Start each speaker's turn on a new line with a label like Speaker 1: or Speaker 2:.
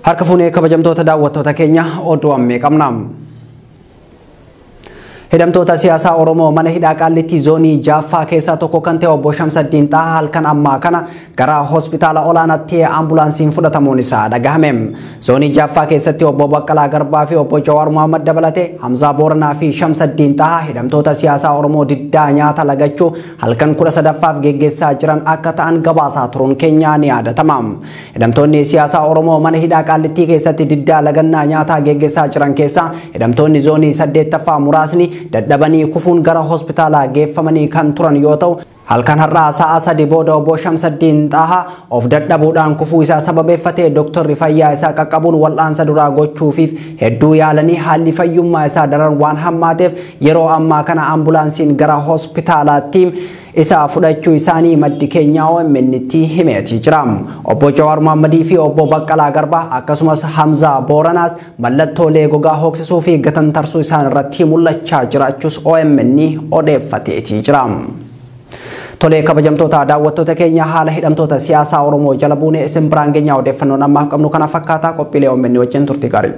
Speaker 1: Harka fuunee kabajamtoota daawwattoota keenya oduu ammee qabna. Hidhamtoota siyaasaa Oromoo mana hidhaa Qaallitti zoonii Jaaffaa keessaa tokko kan ta'e obbo Shamsaddiin Xahaa halkan ammaa kana gara hospitaala olaanaatti ambulaansiin fudhatamuun isaa dhagahame. Zoonii Jaaffaa keessatti obbo Baqqalaa Garbaa fi obbo Jawaar Muhammad dabalatee Hamzaa Booranaa fi Shamsaddiin Xahaa hidhamtoota siyaasaa Oromoo diddaa nyaata lagachuu halkan 13ffaaf geggeessaa jiran akka ta'an gabaasaa turuun keenya ni yaadatama. Hidhamtoonni siyaasaa Oromoo mana hidhaa Qaallitti keessatti diddaa lagannaa nyaataa geggeessaa jiran keessaa hidhamtoonni zoonii 8ffaa muraasni dadhabanii kufuun gara hospitaala geeffamanii kan turan yoo ta'u halkan har'aa sa'a 3 booda obbo Shamsaddiin Xahaa of dadhabuudhaan kufuu isaa sababeeffatee doktorri fayyaa isaa qaqqabuun wal'aansa duraa gochuufiif hedduu yaalanii haalli fayyummaa isaa daran waan hammaateef yeroo ammaa kana ambulaansiin gara hospitaalaatti isa fudhachuu isaanii maddi keenya OMN'tti himeetii jira. Obbo Jawaar Muhammadii fi obbo Baqqalaa Garbaa akkasumas Hamzaa Booranaas mallattoolee gogaa hooksisuu fi gatantarsuu isaan irratti mul'achaa jiraachuus OMN odeeffateetii jira. Tolee kabajamtoota daawwattoota keenya haala hidhamtoota siyaasaa Oromoo jala buunee isin biraan geenyaa odeeffannoon ammaaf qabnu kana fakkaataa qophiilee OMN wajjin turtii gaarii.